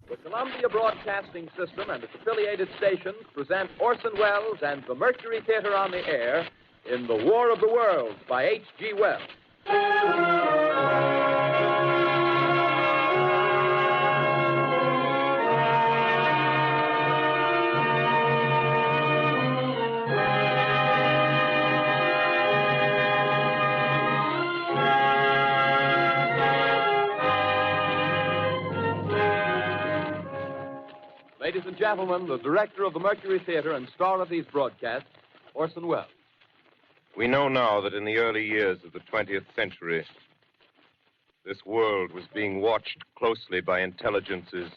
The Columbia Broadcasting System and its affiliated stations present Orson Welles and the Mercury Theater on the Air in The War of the Worlds by H.G. Wells. Ladies and gentlemen, the director of the Mercury Theater and star of these broadcasts, Orson Welles. We know now that in the early years of the 20th century, this world was being watched closely by intelligences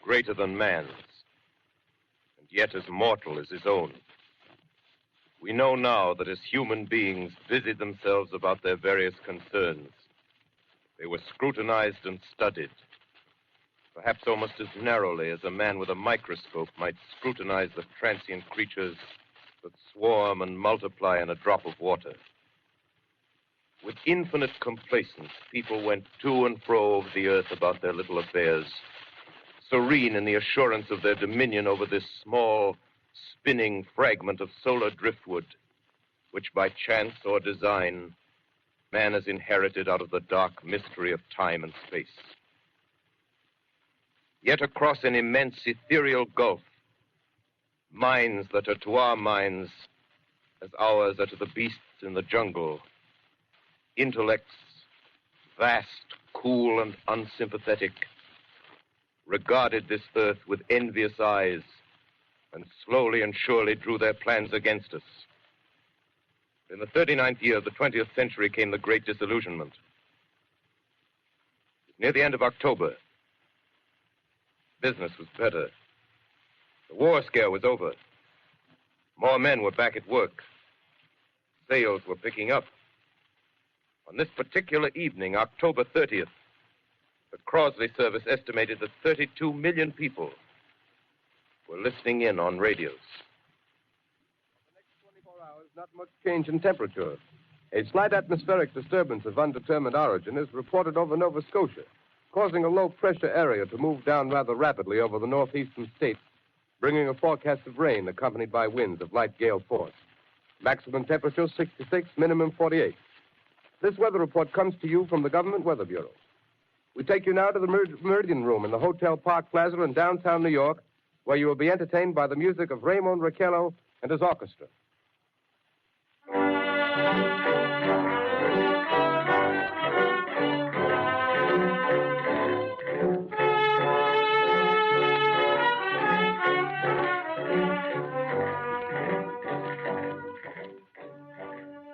greater than man's, and yet as mortal as his own. We know now that as human beings busied themselves about their various concerns, they were scrutinized and studied, perhaps almost as narrowly as a man with a microscope might scrutinize the transient creatures that swarm and multiply in a drop of water. With infinite complacence, people went to and fro over the earth about their little affairs, serene in the assurance of their dominion over this small, spinning fragment of solar driftwood, which by chance or design, man has inherited out of the dark mystery of time and space. Yet across an immense ethereal gulf, minds that are to our minds as ours are to the beasts in the jungle, intellects vast, cool, and unsympathetic, regarded this earth with envious eyes and slowly and surely drew their plans against us. In the 39th year of the 20th century came the Great Disillusionment. Near the end of October, business was better. The war scare was over. More men were back at work. Sales were picking up. On this particular evening, October 30th, the Crosley service estimated that 32 million people were listening in on radios. The next 24 hours, not much change in temperature. A slight atmospheric disturbance of undetermined origin is reported over Nova Scotia, causing a low-pressure area to move down rather rapidly over the northeastern states, bringing a forecast of rain accompanied by winds of light gale force. Maximum temperature 66, minimum 48. This weather report comes to you from the Government Weather Bureau. We take you now to the Meridian Room in the Hotel Park Plaza in downtown New York, where you will be entertained by the music of Raymond Raquello and his orchestra.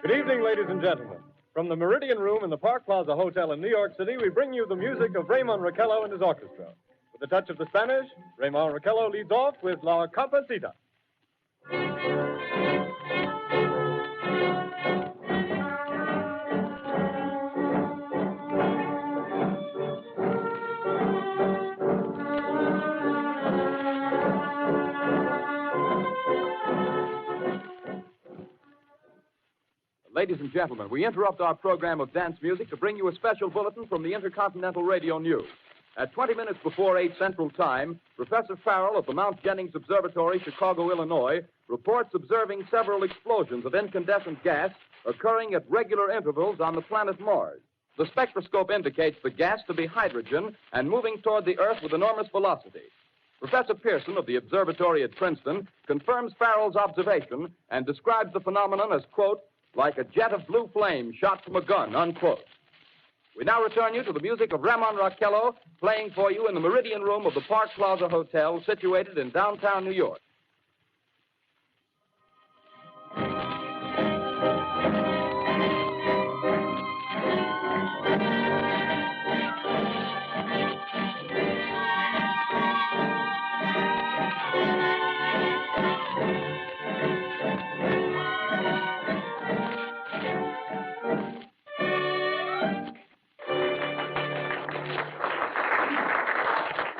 Good evening, ladies and gentlemen. From the Meridian Room in the Park Plaza Hotel in New York City, we bring you the music of Raymond Raquello and his orchestra. With a touch of the Spanish, Raymond Raquello leads off with La Comparsita. Ladies and gentlemen, we interrupt our program of dance music to bring you a special bulletin from the Intercontinental Radio News. At 20 minutes before 8 Central Time, Professor Farrell of the Mount Jennings Observatory, Chicago, Illinois, reports observing several explosions of incandescent gas occurring at regular intervals on the planet Mars. The spectroscope indicates the gas to be hydrogen and moving toward the Earth with enormous velocity. Professor Pearson of the observatory at Princeton confirms Farrell's observation and describes the phenomenon as, quote, like a jet of blue flame shot from a gun, unquote. We now return you to the music of Raymond Raquello, playing for you in the Meridian Room of the Park Plaza Hotel, situated in downtown New York.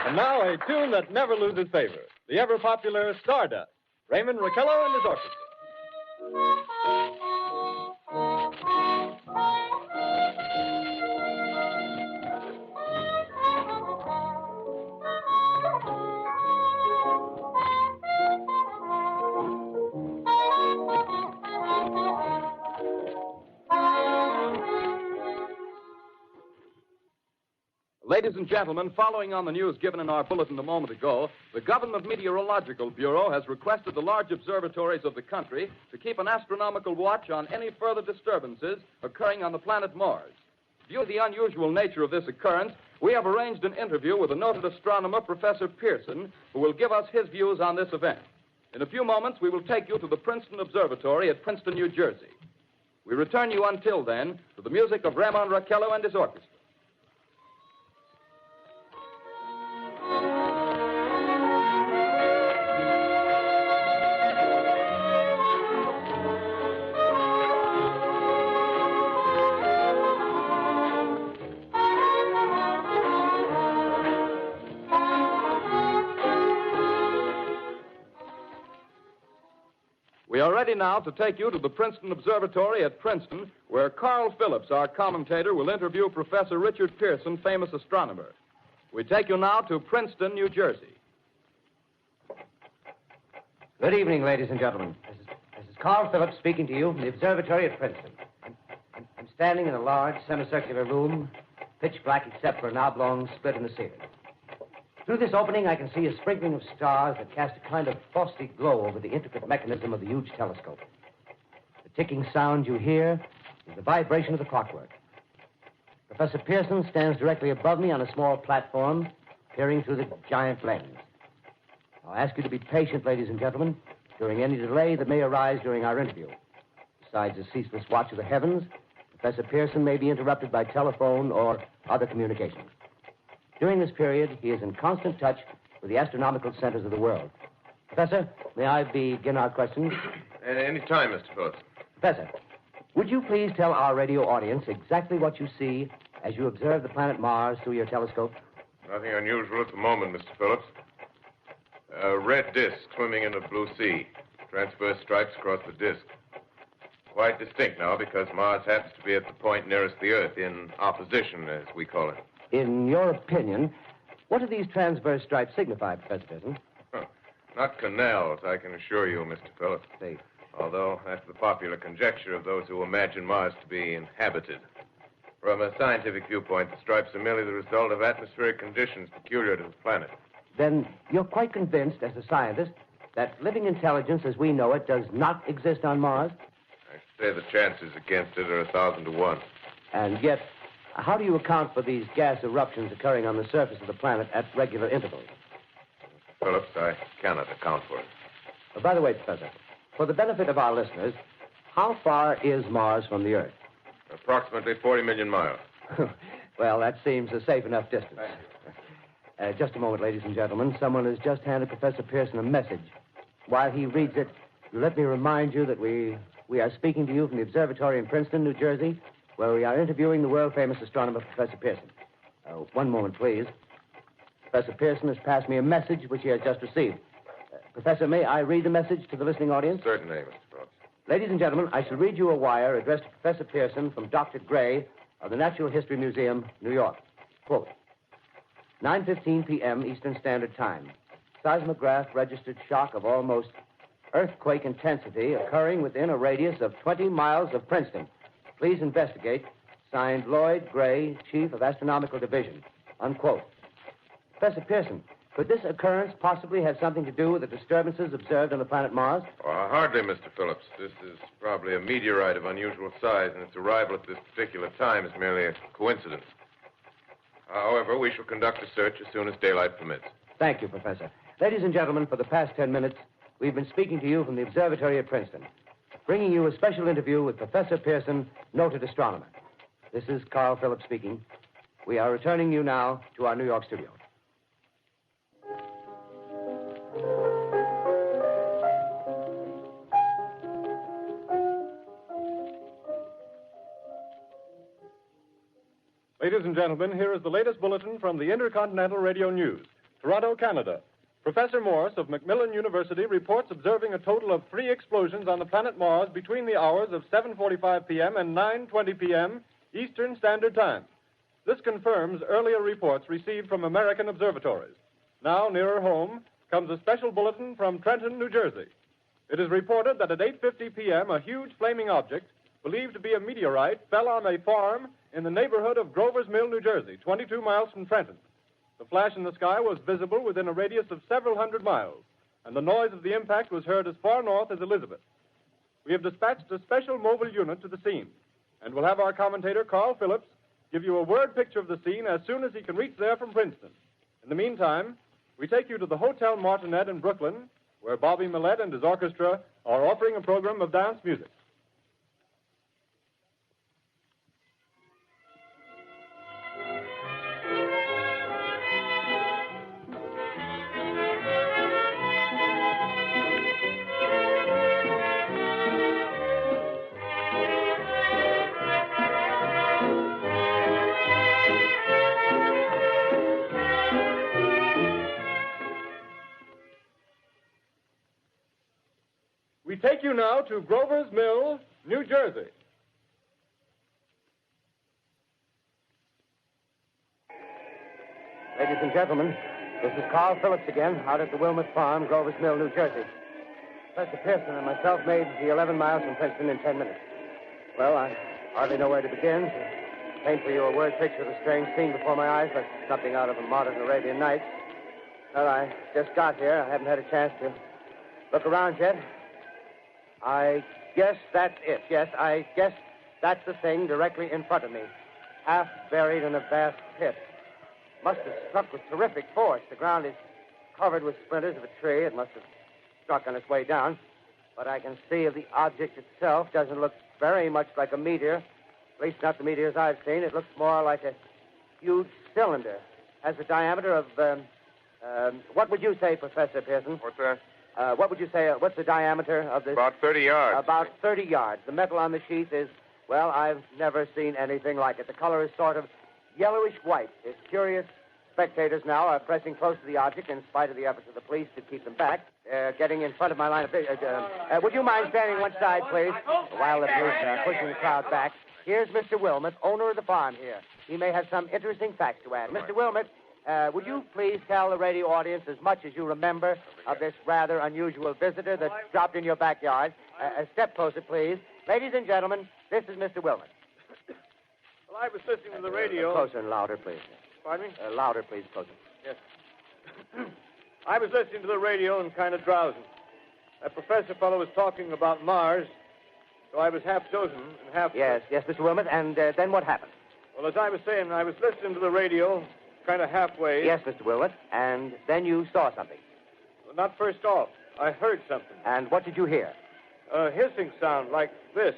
And now a tune that never loses favor, the ever-popular Stardust, Raymond Raquello and his orchestra. Ladies and gentlemen, following on the news given in our bulletin a moment ago, the Government Meteorological Bureau has requested the large observatories of the country to keep an astronomical watch on any further disturbances occurring on the planet Mars. Due to the unusual nature of this occurrence, we have arranged an interview with the noted astronomer, Professor Pearson, who will give us his views on this event. In a few moments, we will take you to the Princeton Observatory at Princeton, New Jersey. We return you until then to the music of Ramon Raquello and his orchestra. We are ready now to take you to the Princeton Observatory at Princeton, where Carl Phillips, our commentator, will interview Professor Richard Pearson, famous astronomer. We take you now to Princeton, New Jersey. Good evening, ladies and gentlemen. This is Carl Phillips speaking to you from the observatory at Princeton. I'm standing in a large semicircular room, pitch black except for an oblong split in the ceiling. Through this opening, I can see a sprinkling of stars that cast a kind of frosty glow over the intricate mechanism of the huge telescope. The ticking sound you hear is the vibration of the clockwork. Professor Pearson stands directly above me on a small platform, peering through the giant lens. I'll ask you to be patient, ladies and gentlemen, during any delay that may arise during our interview. Besides the ceaseless watch of the heavens, Professor Pearson may be interrupted by telephone or other communications. During this period, he is in constant touch with the astronomical centers of the world. Professor, may I begin our questions? Any time, Mr. Phillips. Professor, would you please tell our radio audience exactly what you see as you observe the planet Mars through your telescope? Nothing unusual at the moment, Mr. Phillips. A red disk swimming in the blue sea. Transverse stripes across the disk. Quite distinct now because Mars happens to be at the point nearest the Earth, in opposition, as we call it. In your opinion, what do these transverse stripes signify, Professor Pearson? Not canals, I can assure you, Mr. Phillips. See. Although that's the popular conjecture of those who imagine Mars to be inhabited. From a scientific viewpoint, the stripes are merely the result of atmospheric conditions peculiar to the planet. Then you're quite convinced, as a scientist, that living intelligence as we know it does not exist on Mars? I should say the chances against it are 1,000 to 1. And yet, how do you account for these gas eruptions occurring on the surface of the planet at regular intervals? Mr. Phillips, I cannot account for it. By the way, Professor, for the benefit of our listeners, how far is Mars from the Earth? Approximately 40 million miles. Well, that seems a safe enough distance. Just a moment, ladies and gentlemen. Someone has just handed Professor Pearson a message. While he reads it, let me remind you that we are speaking to you from the observatory in Princeton, New Jersey, where we are interviewing the world-famous astronomer, Professor Pearson. One moment, please. Professor Pearson has passed me a message which he has just received. Professor, may I read the message to the listening audience? Certainly, Mr. Phillips. Ladies and gentlemen, I shall read you a wire addressed to Professor Pearson from Dr. Gray of the Natural History Museum, New York. Quote, 9:15 p.m. Eastern Standard Time. Seismograph registered shock of almost earthquake intensity occurring within a radius of 20 miles of Princeton. Please investigate. Signed, Lloyd Gray, Chief of Astronomical Division. Unquote. Professor Pearson, could this occurrence possibly have something to do with the disturbances observed on the planet Mars? Hardly, Mr. Phillips. This is probably a meteorite of unusual size, and its arrival at this particular time is merely a coincidence. However, we shall conduct a search as soon as daylight permits. Thank you, Professor. Ladies and gentlemen, for the past 10 minutes, we've been speaking to you from the observatory at Princeton, bringing you a special interview with Professor Pearson, noted astronomer. This is Carl Phillips speaking. We are returning you now to our New York studio. Ladies and gentlemen, here is the latest bulletin from the Intercontinental Radio News. Toronto, Canada. Professor Morse of Macmillan University reports observing a total of 3 explosions on the planet Mars between the hours of 7:45 p.m. and 9:20 p.m. Eastern Standard Time. This confirms earlier reports received from American observatories. Now, nearer home, comes a special bulletin from Trenton, New Jersey. It is reported that at 8:50 p.m., a huge flaming object, believed to be a meteorite, fell on a farm in the neighborhood of Grover's Mill, New Jersey, 22 miles from Trenton. The flash in the sky was visible within a radius of several hundred miles, and the noise of the impact was heard as far north as Elizabeth. We have dispatched a special mobile unit to the scene, and we'll have our commentator, Carl Phillips, give you a word picture of the scene as soon as he can reach there from Princeton. In the meantime, we take you to the Hotel Martinet in Brooklyn, where Bobby Millett and his orchestra are offering a program of dance music. We take you now to Grover's Mill, New Jersey. Ladies and gentlemen, this is Carl Phillips again, out at the Wilmot Farm, Grover's Mill, New Jersey. Professor Pearson and myself made the 11 miles from Princeton in 10 minutes. Well, I hardly know where to begin. To paint for you a word picture of the strange scene before my eyes, like something out of a modern Arabian Nights. Well, I just got here. I haven't had a chance to look around yet. I guess that's it. Yes, I guess that's the thing directly in front of me, half buried in a vast pit. Must have struck with terrific force. The ground is covered with splinters of a tree. It must have struck on its way down. But I can see the object itself doesn't look very much like a meteor, at least not the meteors I've seen. It looks more like a huge cylinder. Has a diameter of, what would you say, Professor Pearson? What's that? What would you say, what's the diameter of this? About 30 yards. About 30 yards. The metal on the sheath is, well, I've never seen anything like it. The color is sort of yellowish white. Its curious spectators now are pressing close to the object in spite of the efforts of the police to keep them back. Getting in front of my line of vision. Would you mind standing one side, please? While the police are pushing the crowd back. Here's Mr. Wilmot, owner of the farm here. He may have some interesting facts to add. Mr. Wilmot, would you please tell the radio audience as much as you remember of this rather unusual visitor that dropped in your backyard? A step closer, please. Ladies and gentlemen, this is Mr. Wilmot. Well, I was listening to the radio. Closer and louder, please. Pardon me? Louder, please, closer. Yes. I was listening to the radio and kind of drowsing. That professor fellow was talking about Mars, so I was half dozing and half... Yes, Mr. Wilmot, and then what happened? Well, as I was saying, I was listening to the radio, kind of halfway. Yes, Mr. Wilmot, and then you saw something. Well, not first off. I heard something. And what did you hear? A hissing sound like this.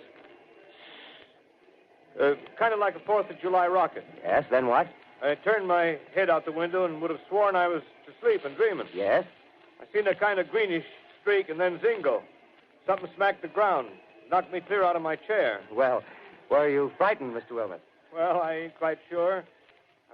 Kind of like a 4th of July rocket. Yes, then what? I turned my head out the window and would have sworn I was to sleep and dreaming. Yes? I seen a kind of greenish streak and then zingo. Something smacked the ground, knocked me clear out of my chair. Well, were you frightened, Mr. Wilmot? Well, I ain't quite sure.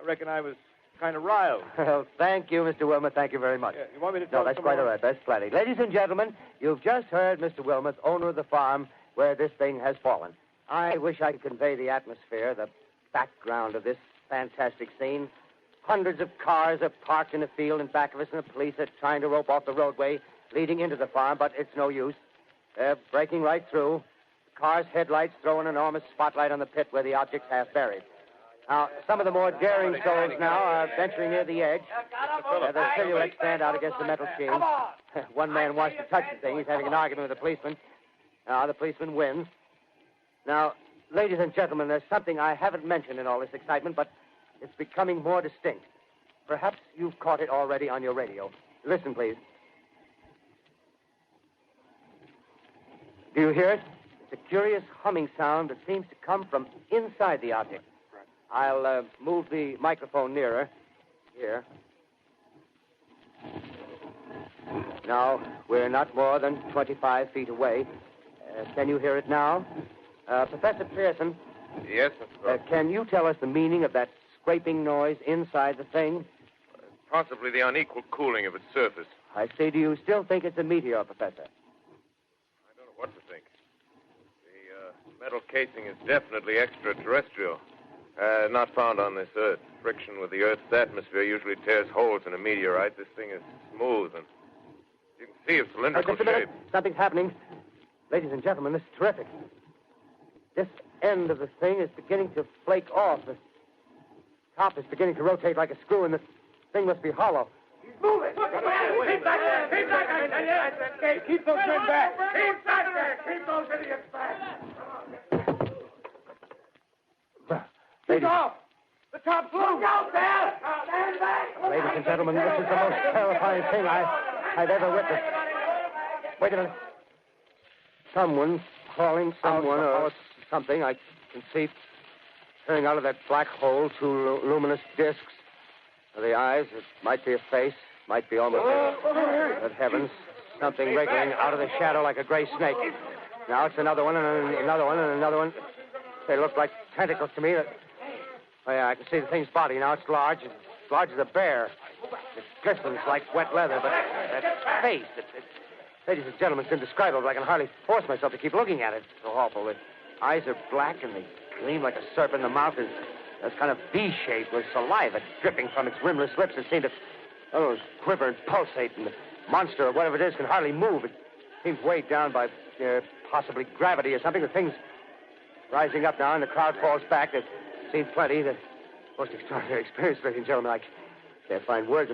I reckon I was kind of riled. Well, thank you, Mr. Wilmot. Thank you very much. Yeah, you want me to tell No, that's some quite more? all right. That's plenty. Ladies and gentlemen, you've just heard Mr. Wilmot, owner of the farm where this thing has fallen. I wish I could convey the atmosphere, the background of this fantastic scene. Hundreds of cars are parked in a field in back of us, and the police are trying to rope off the roadway leading into the farm, but it's no use. They're breaking right through. The car's headlights throw an enormous spotlight on the pit where the object's half buried. Now, some of the more daring souls now are venturing near the edge. Their silhouettes stand out against the metal sheen. One man wants to touch the thing. He's having an argument with the policeman. The policeman wins. Now, ladies and gentlemen, there's something I haven't mentioned in all this excitement, but it's becoming more distinct. Perhaps you've caught it already on your radio. Listen, please. Do you hear it? It's a curious humming sound that seems to come from inside the object. I'll move the microphone nearer. Here. Now, we're not more than 25 feet away. Can you hear it now? Professor Pearson. Yes, Mr. Phillips. Can you tell us the meaning of that scraping noise inside the thing? Possibly the unequal cooling of its surface. I say, do you still think it's a meteor, Professor? I don't know what to think. The metal casing is definitely extraterrestrial. Not found on this Earth. Friction with the Earth's atmosphere usually tears holes in a meteorite. This thing is smooth, and you can see its cylindrical Just a minute. shape. Something's happening. Ladies and gentlemen, this is terrific. This end of the thing is beginning to flake off. The top is beginning to rotate like a screw, and the thing must be hollow. Move it! Keep back there! Keep back there! Keep those men back! Keep back there! Keep those idiots back! Keep off! The top's loose! Look out there! Stand back! Ladies and gentlemen, this is the most terrifying thing I've ever witnessed. Wait a minute. Someone calling someone or something. I can see turning out of that black hole two luminous discs. The eyes, it might be a face, might be almost but heavens, something wriggling out of the shadow like a gray snake. Now it's another one, and another one, and another one. They look like tentacles to me. Oh, yeah, I can see the thing's body. Now it's large as a bear. It glistens like wet leather, but that face, ladies and gentlemen, it's indescribable. I can hardly force myself to keep looking at it. It's so awful. The eyes are black, and they gleam like a serpent. The mouth is kind of V-shaped with saliva dripping from its rimless lips. It seems to quiver and pulsate, and the monster, or whatever it is, can hardly move. It seems weighed down by possibly gravity or something. The thing's rising up now, and the crowd falls back. They've seen plenty. The most extraordinary experience, ladies and gentlemen. I can't find words.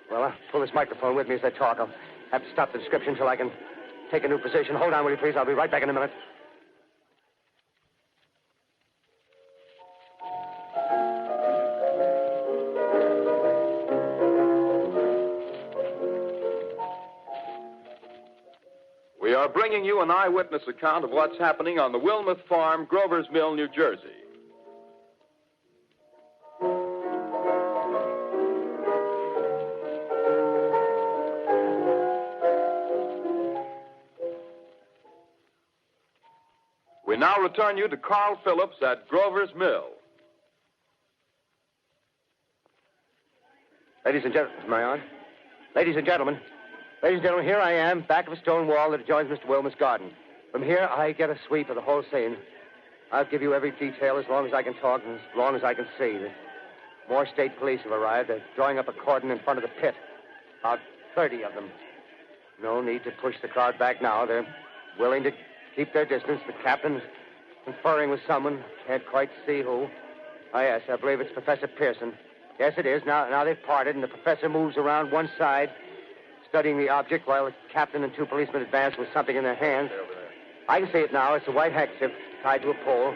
Well, I'll pull this microphone with me as I talk. I'll have to stop the description till I can take a new position. Hold on, will you, please? I'll be right back in a minute. We are bringing you an eyewitness account of what's happening on the Wilmuth Farm, Grover's Mill, New Jersey. We now return you to Carl Phillips at Grover's Mill. Ladies and gentlemen, am I on? Ladies and gentlemen, here I am, back of a stone wall that adjoins Mr. Wilmuth's garden. From here, I get a sweep of the whole scene. I'll give you every detail as long as I can talk and as long as I can see. More state police have arrived. They're drawing up a cordon in front of the pit. About 30 of them. No need to push the crowd back now. They're willing to keep their distance. The captain's conferring with someone. Can't quite see who. Oh, yes, I believe it's Professor Pearson. Yes, it is. Now they've parted, and the professor moves around one side, studying the object while the captain and two policemen advance with something in their hands. I can see it now. It's a white handkerchief tied to a pole.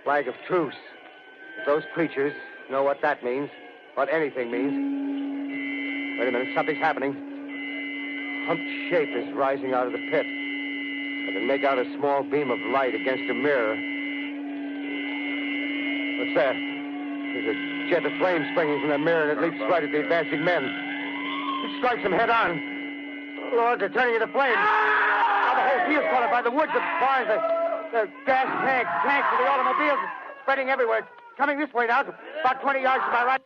Flag of truce. If those creatures know what that means, what anything means. Wait a minute, something's happening. Humped shape is rising out of the pit. I can make out a small beam of light against a mirror. What's that? There's a jet of flame springing from the mirror, and it leaps right at the advancing men. It strikes them head on. Oh, Lord, they're turning into flames. Now the whole field's caught up by the woods, the barns, the gas tanks for the automobiles, spreading everywhere. It's coming this way now, about 20 yards to my right.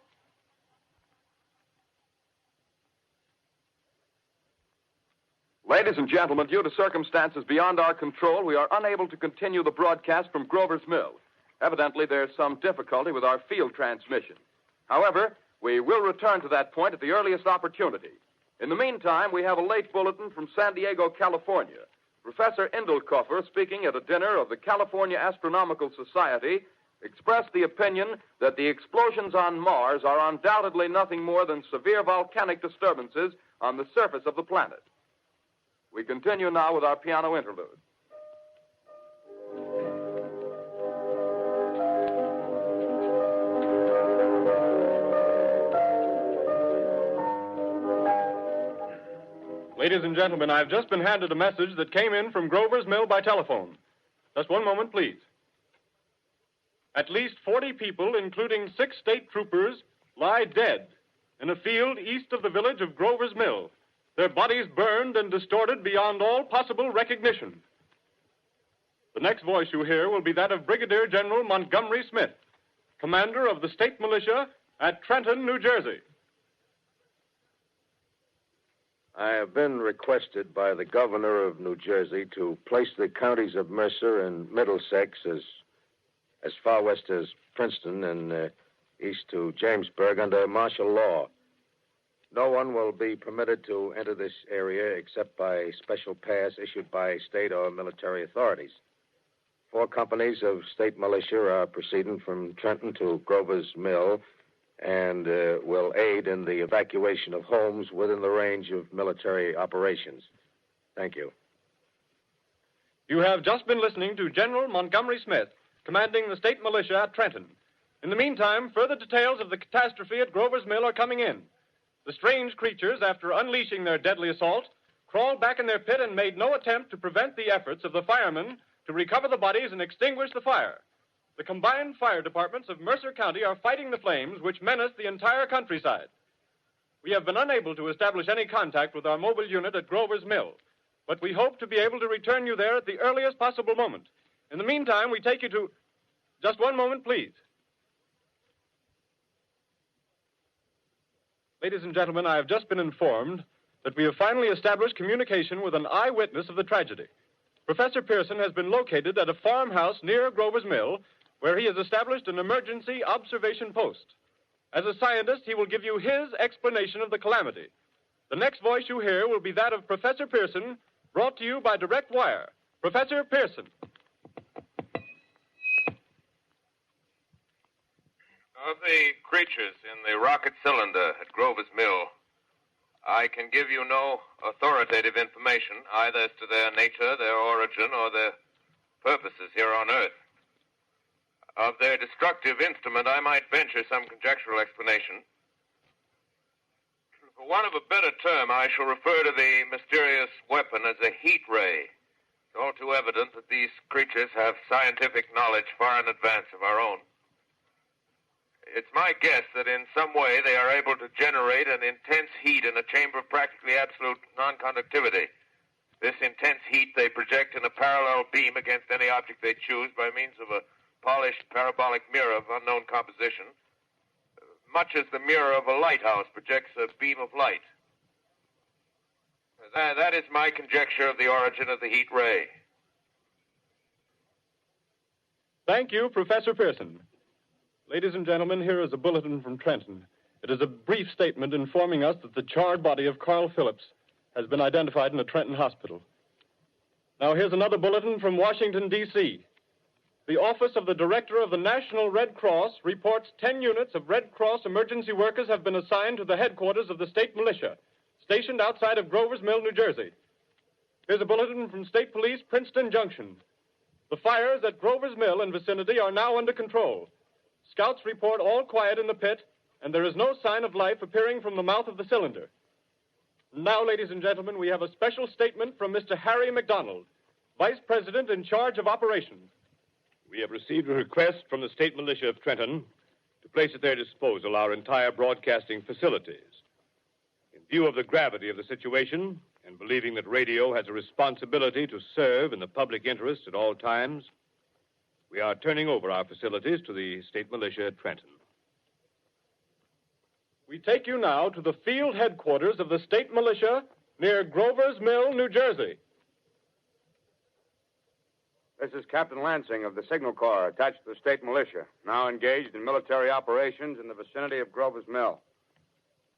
Ladies and gentlemen, due to circumstances beyond our control, we are unable to continue the broadcast from Grover's Mill. Evidently, there's some difficulty with our field transmission. However, we will return to that point at the earliest opportunity. In the meantime, we have a late bulletin from San Diego, California. Professor Indelkoffer, speaking at a dinner of the California Astronomical Society, expressed the opinion that the explosions on Mars are undoubtedly nothing more than severe volcanic disturbances on the surface of the planet. We continue now with our piano interlude. Ladies and gentlemen, I've just been handed a message that came in from Grover's Mill by telephone. Just one moment, please. At least 40 people, including 6 state troopers, lie dead in a field east of the village of Grover's Mill. Their bodies burned and distorted beyond all possible recognition. The next voice you hear will be that of Brigadier General Montgomery Smith, commander of the state militia at Trenton, New Jersey. I have been requested by the governor of New Jersey to place the counties of Mercer and Middlesex as far west as Princeton and east to Jamesburg under martial law. No one will be permitted to enter this area except by special pass issued by state or military authorities. 4 companies of state militia are proceeding from Trenton to Grover's Mill and will aid in the evacuation of homes within the range of military operations. Thank you. You have just been listening to General Montgomery Smith, commanding the state militia at Trenton. In the meantime, further details of the catastrophe at Grover's Mill are coming in. The strange creatures, after unleashing their deadly assault, crawled back in their pit and made no attempt to prevent the efforts of the firemen to recover the bodies and extinguish the fire. The combined fire departments of Mercer County are fighting the flames which menace the entire countryside. We have been unable to establish any contact with our mobile unit at Grover's Mill, but we hope to be able to return you there at the earliest possible moment. In the meantime, we take you to... Just one moment, please. Ladies and gentlemen, I have just been informed that we have finally established communication with an eyewitness of the tragedy. Professor Pearson has been located at a farmhouse near Grover's Mill, where he has established an emergency observation post. As a scientist, he will give you his explanation of the calamity. The next voice you hear will be that of Professor Pearson, brought to you by direct wire. Professor Pearson. Of the creatures in the rocket cylinder at Grover's Mill, I can give you no authoritative information, either as to their nature, their origin, or their purposes here on Earth. Of their destructive instrument, I might venture some conjectural explanation. For want of a better term, I shall refer to the mysterious weapon as a heat ray. It's all too evident that these creatures have scientific knowledge far in advance of our own. It's my guess that in some way they are able to generate an intense heat in a chamber of practically absolute non-conductivity. This intense heat they project in a parallel beam against any object they choose by means of a polished parabolic mirror of unknown composition, much as the mirror of a lighthouse projects a beam of light. That is my conjecture of the origin of the heat ray. Thank you, Professor Pearson. Ladies and gentlemen, here is a bulletin from Trenton. It is a brief statement informing us that the charred body of Carl Phillips has been identified in a Trenton hospital. Now, here's another bulletin from Washington, D.C. The Office of the Director of the National Red Cross reports 10 units of Red Cross emergency workers have been assigned to the headquarters of the state militia, stationed outside of Grover's Mill, New Jersey. Here's a bulletin from State Police, Princeton Junction. The fires at Grover's Mill and vicinity are now under control. Scouts report all quiet in the pit, and there is no sign of life appearing from the mouth of the cylinder. Now, ladies and gentlemen, we have a special statement from Mr. Harry McDonald, Vice President in charge of operations. We have received a request from the state militia of Trenton to place at their disposal our entire broadcasting facilities. In view of the gravity of the situation, and believing that radio has a responsibility to serve in the public interest at all times, we are turning over our facilities to the state militia at Trenton. We take you now to the field headquarters of the state militia near Grover's Mill, New Jersey. This is Captain Lansing of the Signal Corps, attached to the state militia, now engaged in military operations in the vicinity of Grover's Mill.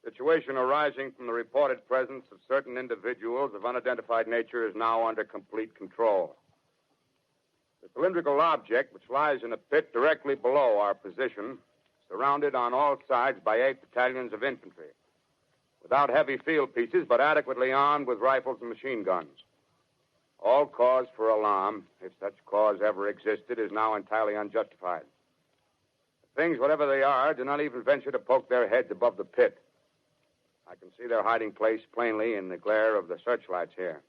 Situation arising from the reported presence of certain individuals of unidentified nature is now under complete control. The cylindrical object, which lies in a pit directly below our position, surrounded on all sides by 8 battalions of infantry, without heavy field pieces, but adequately armed with rifles and machine guns. All cause for alarm, if such cause ever existed, is now entirely unjustified. Things, whatever they are, do not even venture to poke their heads above the pit. I can see their hiding place plainly in the glare of the searchlights here.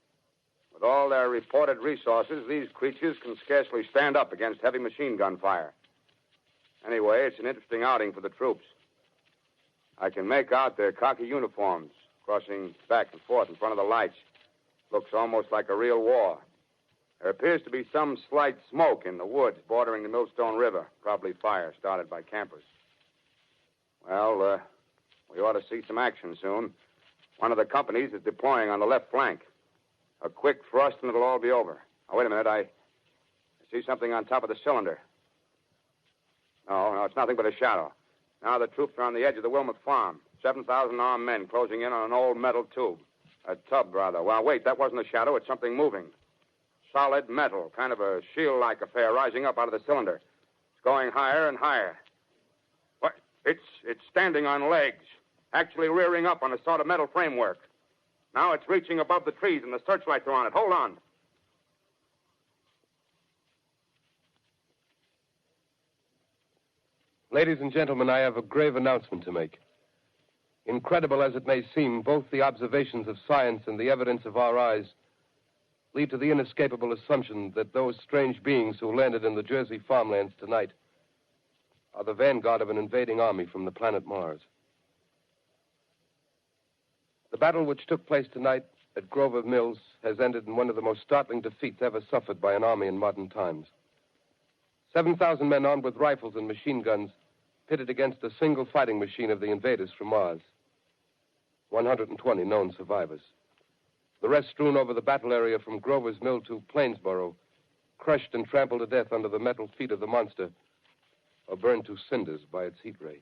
With all their reported resources, these creatures can scarcely stand up against heavy machine gun fire. Anyway, it's an interesting outing for the troops. I can make out their khaki uniforms crossing back and forth in front of the lights. Looks almost like a real war. There appears to be some slight smoke in the woods bordering the Millstone River, probably fire started by campers. Well, we ought to see some action soon. One of the companies is deploying on the left flank. A quick thrust and it'll all be over. Now, wait a minute. I see something on top of the cylinder. No, it's nothing but a shadow. Now the troops are on the edge of the Wilmot farm. 7,000 armed men closing in on an old metal tube. A tub, rather. Well, wait, that wasn't a shadow. It's something moving. solid metal, kind of a shield-like affair rising up out of the cylinder. It's going higher and higher. What? It's standing on legs, actually rearing up on a sort of metal framework. Now it's reaching above the trees, and the searchlights are on it. Hold on. Ladies and gentlemen, I have a grave announcement to make. Incredible as it may seem, both the observations of science and the evidence of our eyes lead to the inescapable assumption that those strange beings who landed in the Jersey farmlands tonight are the vanguard of an invading army from the planet Mars. The battle which took place tonight at Grover Mills has ended in one of the most startling defeats ever suffered by an army in modern times. 7,000 men armed with rifles and machine guns pitted against a single fighting machine of the invaders from Mars. 120 known survivors. The rest strewn over the battle area from Grover's Mill to Plainsboro, crushed and trampled to death under the metal feet of the monster, or burned to cinders by its heat ray.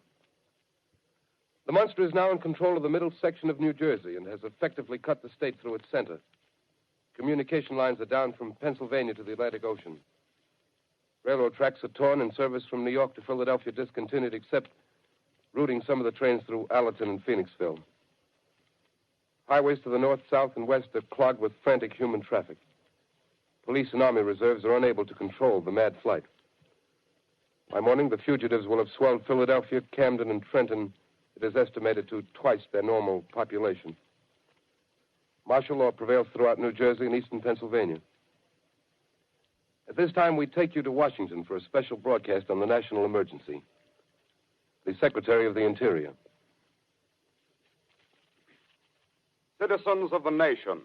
The monster is now in control of the middle section of New Jersey and has effectively cut the state through its center. Communication lines are down from Pennsylvania to the Atlantic Ocean. Railroad tracks are torn and service from New York to Philadelphia discontinued, except routing some of the trains through Allerton and Phoenixville. Highways to the north, south, and west are clogged with frantic human traffic. Police and army reserves are unable to control the mad flight. By morning, the fugitives will have swelled Philadelphia, Camden, and Trenton, it is estimated, to twice their normal population. Martial law prevails throughout New Jersey and eastern Pennsylvania. At this time, we take you to Washington for a special broadcast on the national emergency. The Secretary of the Interior. Citizens of the nation,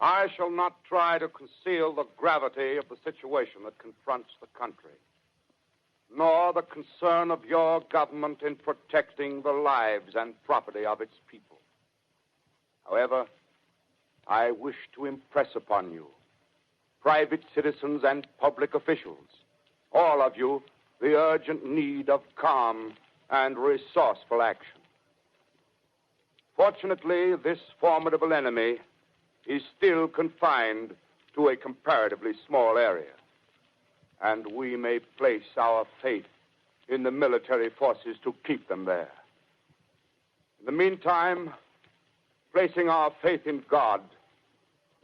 I shall not try to conceal the gravity of the situation that confronts the country, nor the concern of your government in protecting the lives and property of its people. However, I wish to impress upon you, private citizens and public officials, all of you, the urgent need of calm and resourceful action. Fortunately, this formidable enemy is still confined to a comparatively small area, and we may place our faith in the military forces to keep them there. In the meantime, placing our faith in God,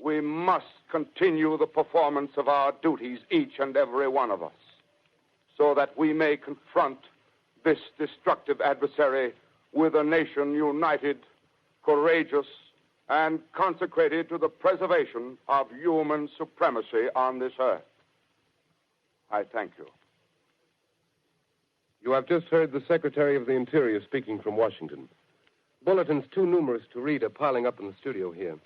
we must continue the performance of our duties, each and every one of us, so that we may confront this destructive adversary with a nation united, courageous, and consecrated to the preservation of human supremacy on this earth. I thank you. You have just heard the Secretary of the Interior speaking from Washington. Bulletins too numerous to read are piling up in the studio here.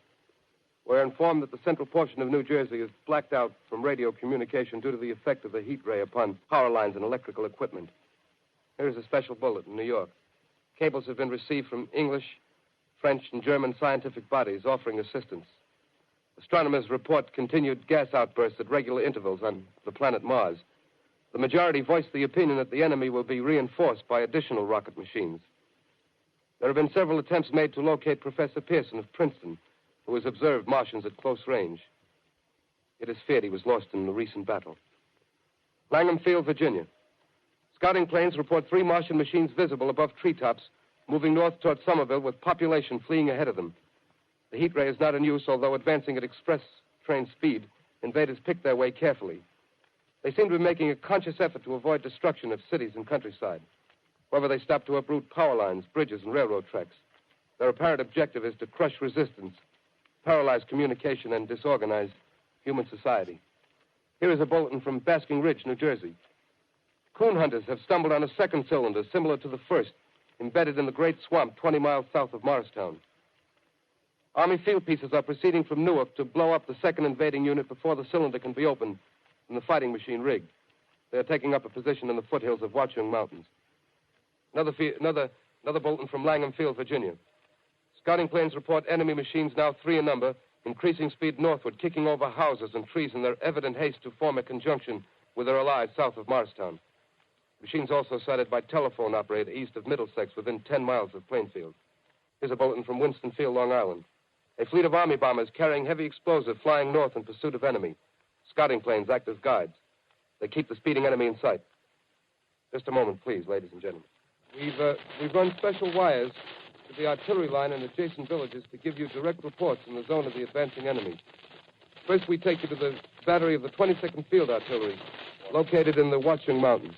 We're informed that the central portion of New Jersey is blacked out from radio communication due to the effect of the heat ray upon power lines and electrical equipment. Here's a special bulletin in New York. Cables have been received from English, French, and German scientific bodies offering assistance. Astronomers report continued gas outbursts at regular intervals on the planet Mars. The majority voiced the opinion that the enemy will be reinforced by additional rocket machines. There have been several attempts made to locate Professor Pearson of Princeton, who has observed Martians at close range. It is feared he was lost in the recent battle. Langham Field, Virginia. Scouting planes report 3 Martian machines visible above treetops, moving north toward Somerville with population fleeing ahead of them. The heat ray is not in use, although advancing at express train speed, invaders pick their way carefully. They seem to be making a conscious effort to avoid destruction of cities and countryside. However, they stop to uproot power lines, bridges, and railroad tracks. Their apparent objective is to crush resistance, paralyze communication, and disorganize human society. Here is a bulletin from Basking Ridge, New Jersey. Coon hunters have stumbled on a second cylinder similar to the first, embedded in the great swamp 20 miles south of Morristown. Army field pieces are proceeding from Newark to blow up the second invading unit before the cylinder can be opened and the fighting machine rigged. They are taking up a position in the foothills of Watchung Mountains. Another bulletin from Langham Field, Virginia. Scouting planes report enemy machines, now 3 in number, increasing speed northward, kicking over houses and trees in their evident haste to form a conjunction with their allies south of Morristown. Machines also sighted by telephone operator east of Middlesex, within 10 miles of Plainfield. Here's a bulletin from Winston Field, Long Island. A fleet of Army bombers carrying heavy explosive flying north in pursuit of enemy. Scouting planes act as guides. They keep the speeding enemy in sight. Just a moment, please, ladies and gentlemen. We've run special wires to the artillery line and adjacent villages to give you direct reports in the zone of the advancing enemy. First, we take you to the battery of the 22nd Field Artillery, located in the Watchung Mountains.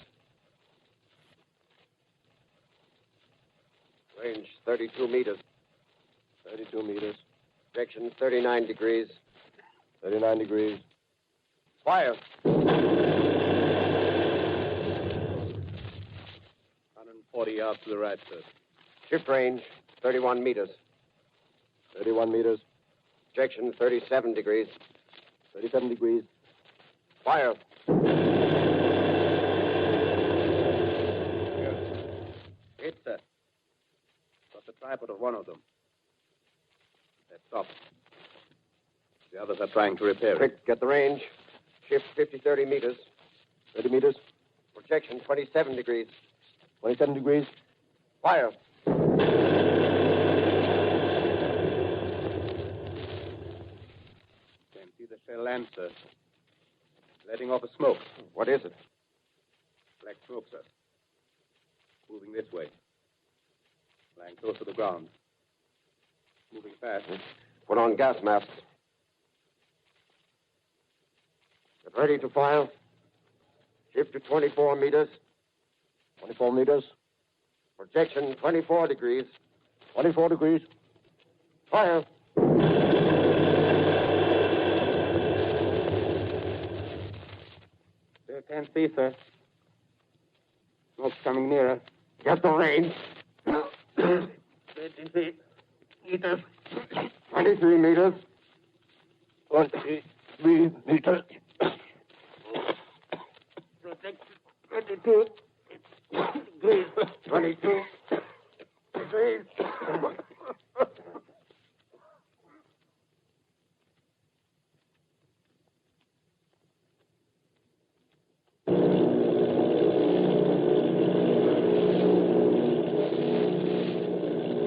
Range 32 meters. 32 meters. Direction 39 degrees. 39 degrees. Fire. 140 yards to the right, sir. Shift range 31 meters. 31 meters. Direction 37 degrees. 37 degrees. Fire. Hit, sir. Got the tripod of one of them. They're stopped. The others are trying to repair it. Quick, get the range. Shift 30 meters. 30 meters. Projection 27 degrees. 27 degrees. Fire. Can't see the shell land, sir. Letting off a smoke. What is it? Black smoke, sir. Moving this way. Lying close to the ground. Moving fast. Put on gas masks. Get ready to fire. Shift to 24 meters. 24 meters. Projection 24 degrees. 24 degrees. Fire. Still can't see, sir. Smoke's coming nearer. Get the range. 33 meters. 23 meters. 23 meters. Protect 22 degrees. 22 degrees.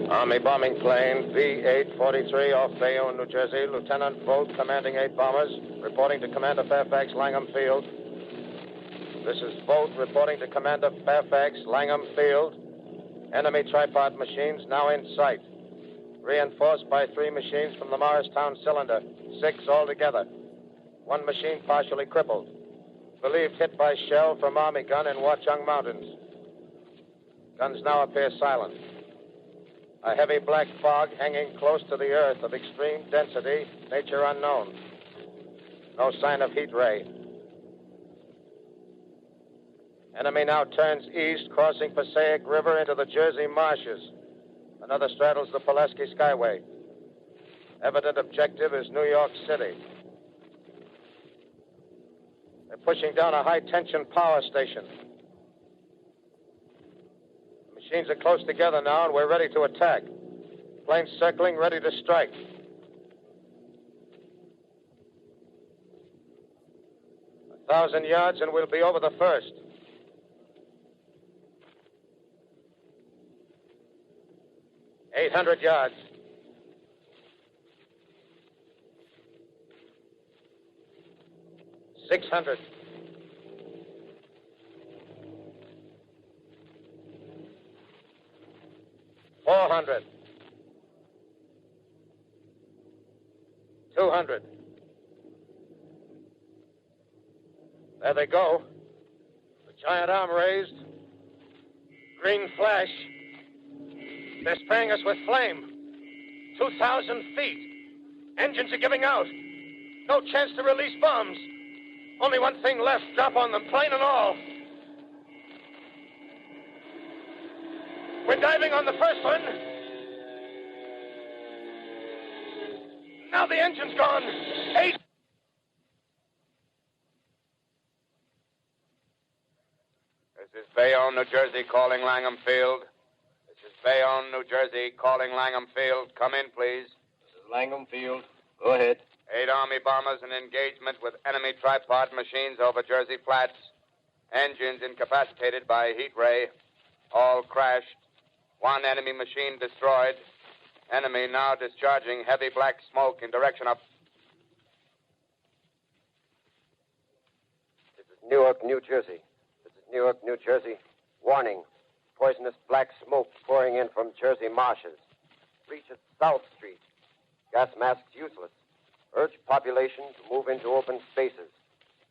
Army bombing plane V-843 off Bayonne, New Jersey. Lieutenant Vogt, commanding 8 bombers, reporting to Commander Fairfax, Langham Field. This is Vogt reporting to Commander Fairfax, Langham Field. Enemy tripod machines now in sight. Reinforced by 3 machines from the Morristown cylinder. 6 altogether. 1 machine partially crippled. Believed hit by shell from Army gun in Watchung Mountains. Guns now appear silent. A heavy black fog hanging close to the earth of extreme density, nature unknown. No sign of heat ray. Enemy now turns east, crossing Passaic River into the Jersey marshes. Another straddles the Pulaski Skyway. Evident objective is New York City. They're pushing down a high-tension power station. Machines are close together now, and we're ready to attack. Planes circling, ready to strike. A 1,000 yards, and we'll be over the first. Eight 800 yards. $600. $400. $200. There they go. The giant arm raised. Green flash. They're spraying us with flame. 2,000 feet. Engines are giving out. No chance to release bombs. Only one thing left. Drop on them, plane and all. We're diving on the first one. Now the engine's gone. 8. This is Bayonne, New Jersey, calling Langham Field. This is Bayonne, New Jersey, calling Langham Field. Come in, please. This is Langham Field. Go ahead. 8 Army bombers in engagement with enemy tripod machines over Jersey Flats. Engines incapacitated by heat ray. All crashed. 1 enemy machine destroyed. Enemy now discharging heavy black smoke in direction of... This is Newark, New Jersey. This is Newark, New Jersey. Warning. Poisonous black smoke pouring in from Jersey marshes. Reaches South Street. Gas masks useless. Urge population to move into open spaces.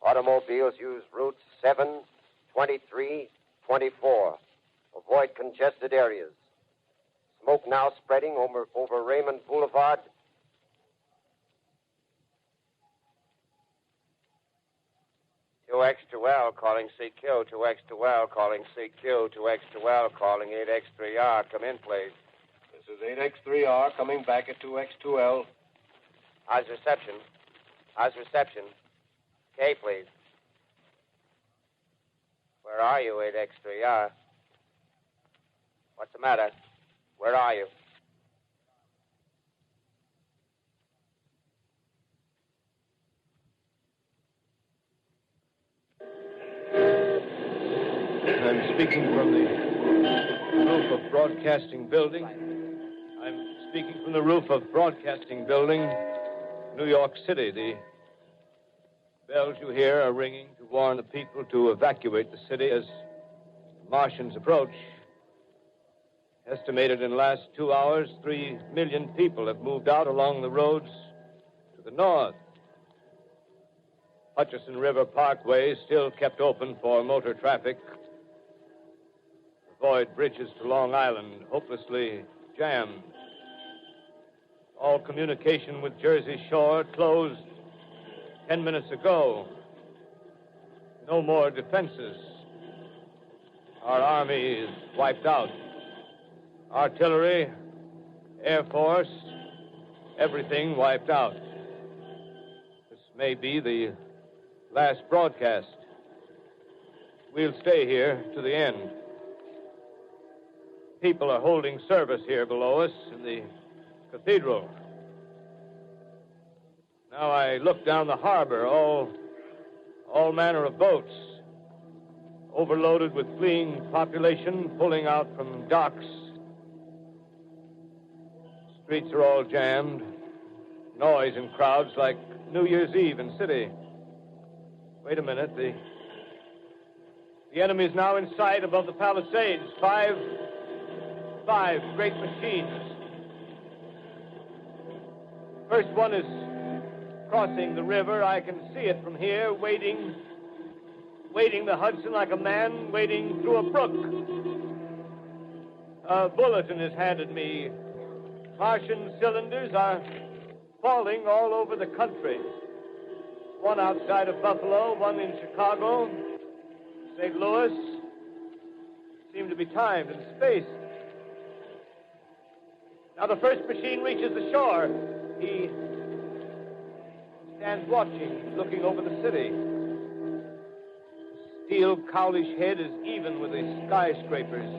Automobiles use routes 7, 23, 24. Avoid congested areas. Smoke now spreading over Raymond Boulevard. L calling CQ. 2X2L calling CQ. 2X2L calling 8X3R. Come in, please. This is 8X3R coming back at 2X2L. How's reception? How's reception? K, please. Where are you, 8X3R? What's the matter? Where are you? I'm speaking from the roof of Broadcasting Building. I'm speaking from the roof of Broadcasting Building, New York City. The bells you hear are ringing to warn the people to evacuate the city as the Martians approach. Estimated in the last 2 hours, 3 million people have moved out along the roads to the north. Hutchison River Parkway is still kept open for motor traffic. Avoid bridges to Long Island, hopelessly jammed. All communication with Jersey Shore closed 10 minutes ago. No more defenses. Our army is wiped out. Artillery, Air Force, everything wiped out. This may be the last broadcast. We'll stay here to the end. People are holding service here below us in the cathedral. Now I look down the harbor, all manner of boats, overloaded with fleeing population pulling out from docks. Streets are all jammed. Noise in crowds like New Year's Eve in city. Wait a minute. The enemy is now in sight above the Palisades. Five great machines. First one is crossing the river. I can see it from here, wading the Hudson like a man wading through a brook. A bulletin is handed me. Martian cylinders are falling all over the country. One outside of Buffalo, one in Chicago, St. Louis. Seem to be timed and spaced. Now the first machine reaches the shore. He stands watching, looking over the city. The steel cowlish head is even with the skyscrapers.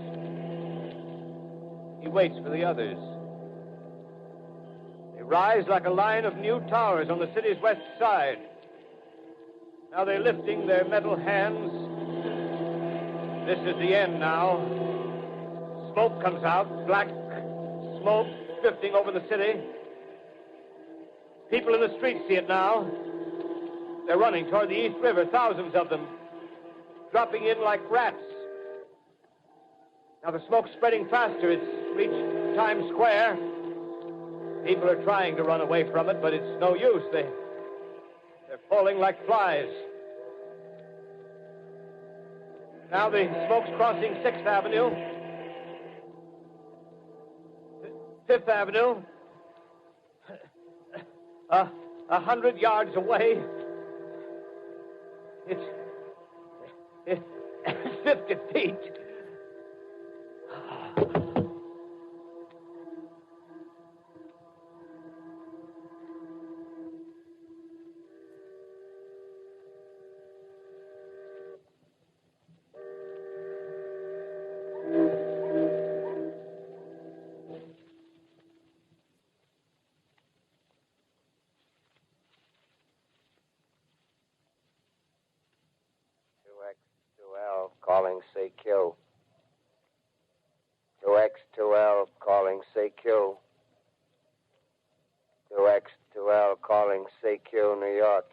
He waits for the others. They rise like a line of new towers on the city's west side. Now they're lifting their metal hands. This is the end now. Smoke comes out, black smoke drifting over the city. People in the streets see it now. They're running toward the East River, thousands of them, dropping in like rats. Now the smoke's spreading faster. It's reached Times Square. People are trying to run away from it, but it's no use. They're falling like flies. Now the smoke's crossing 6th Avenue, 5th Avenue. 100 yards away. It's 50 feet. 2X2L calling CQ. 2X2L calling CQ. 2X2L calling CQ, New York.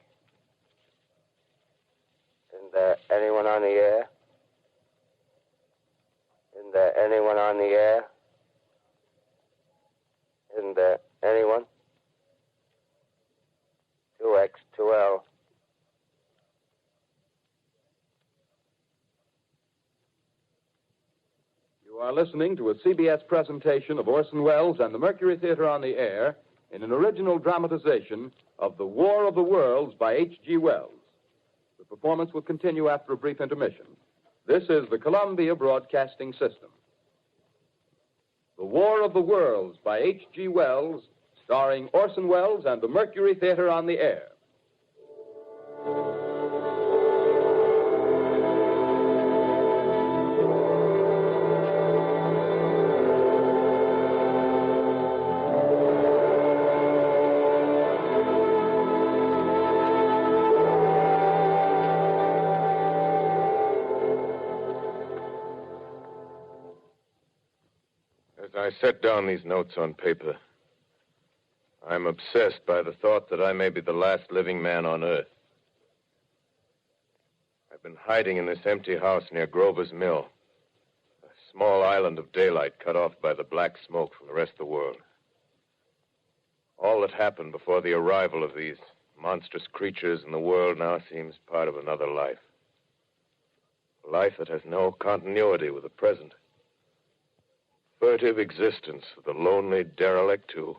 Isn't there anyone on the air? Isn't there anyone on the air? Isn't there anyone? 2X2L. You are listening to a CBS presentation of Orson Welles and the Mercury Theater on the Air in an original dramatization of The War of the Worlds by H.G. Wells. The performance will continue after a brief intermission. This is the Columbia Broadcasting System. The War of the Worlds by H.G. Wells, starring Orson Welles and the Mercury Theater on the Air. I set down these notes on paper. I'm obsessed by the thought that I may be the last living man on Earth. I've been hiding in this empty house near Grover's Mill, a small island of daylight cut off by the black smoke from the rest of the world. All that happened before the arrival of these monstrous creatures in the world now seems part of another life. A life that has no continuity with the present. Furtive existence of the lonely derelict who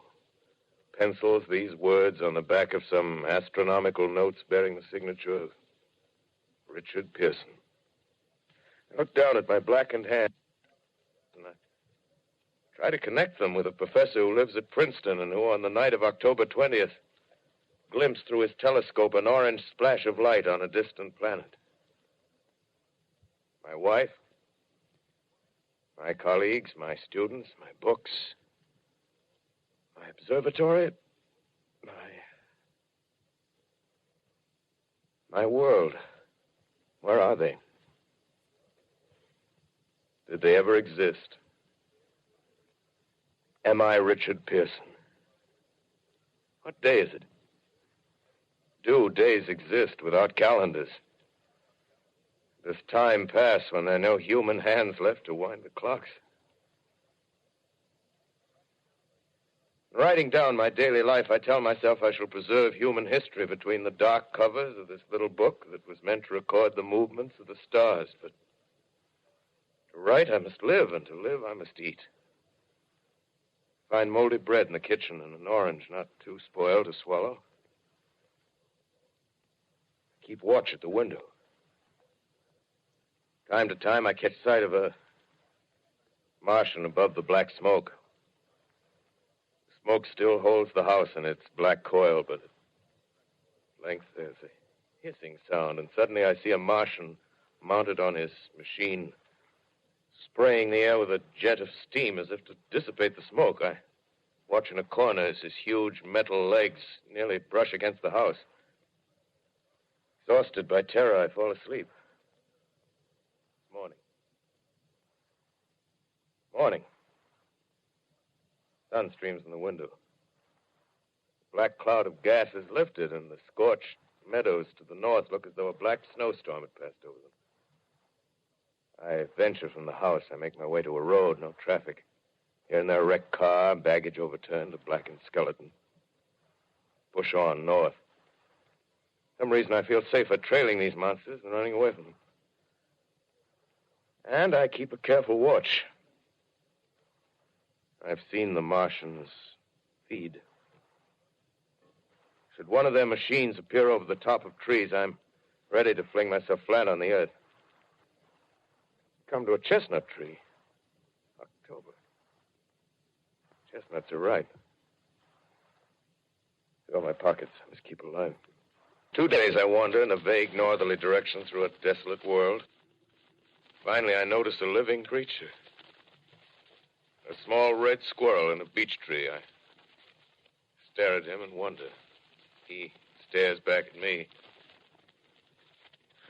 pencils these words on the back of some astronomical notes bearing the signature of Richard Pearson. I look down at my blackened hand and I try to connect them with a professor who lives at Princeton and who, on the night of October 20th, glimpsed through his telescope an orange splash of light on a distant planet. My wife, my colleagues, my students, my books, my observatory, my world. Where are they? Did they ever exist? Am I Richard Pearson? What day is it? Do days exist without calendars? Does time pass when there are no human hands left to wind the clocks? Writing down my daily life, I tell myself I shall preserve human history between the dark covers of this little book that was meant to record the movements of the stars. But to write, I must live, and to live, I must eat. Find moldy bread in the kitchen and an orange not too spoiled to swallow. Keep watch at the window. Time to time, I catch sight of a Martian above the black smoke. The smoke still holds the house in its black coil, but at length there's a hissing sound, and suddenly I see a Martian mounted on his machine, spraying the air with a jet of steam as if to dissipate the smoke. I watch in a corner as his huge metal legs nearly brush against the house. Exhausted by terror, I fall asleep. Morning. Sun streams in the window. The black cloud of gas is lifted, and the scorched meadows to the north look as though a black snowstorm had passed over them. I venture from the house. I make my way to a road, no traffic. Here and there, a wrecked car, baggage overturned, a blackened skeleton. Push on north. For some reason, I feel safer trailing these monsters than running away from them. And I keep a careful watch. I've seen the Martians feed. Should one of their machines appear over the top of trees, I'm ready to fling myself flat on the earth. Come to a chestnut tree. October. Chestnuts are ripe. Fill my pockets. I must keep alive. 2 days I wander in a vague northerly direction through a desolate world. Finally, I notice a living creature. A small red squirrel in a beech tree. I stare at him and wonder. He stares back at me.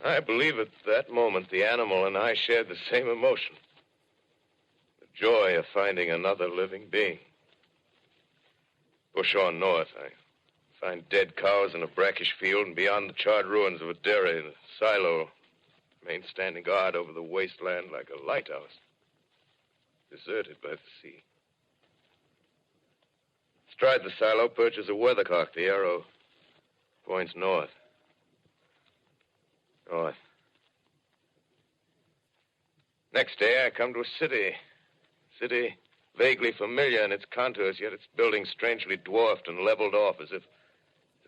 I believe at that moment the animal and I shared the same emotion. The joy of finding another living being. Push on north. I Find dead cows in a brackish field, and beyond the charred ruins of a dairy and a silo, remain standing guard over the wasteland like a lighthouse, deserted by the sea. Astride the silo perches a weathercock. The arrow points north. North. Next day, I come to a city. City vaguely familiar in its contours, yet its buildings strangely dwarfed and leveled off as if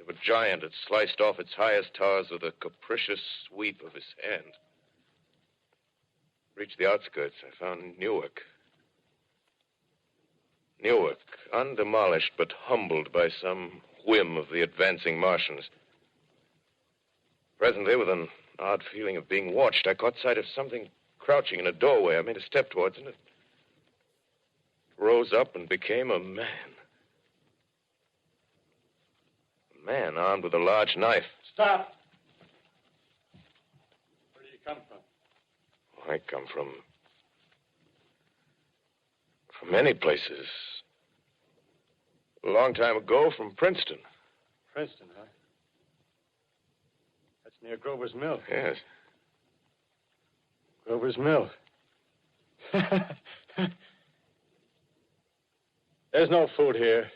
a giant had sliced off its highest towers with a capricious sweep of his hand. Reached the outskirts. I found Newark. Newark, undemolished but humbled by some whim of the advancing Martians. Presently, with an odd feeling of being watched, I caught sight of something crouching in a doorway. I made a step towards it, and it rose up and became a man. A man armed with a large knife. Stop! Where do you come from? I come from many places. A long time ago, from Princeton. Princeton, huh? That's near Grover's Mill. Yes. Grover's Mill. There's no food here.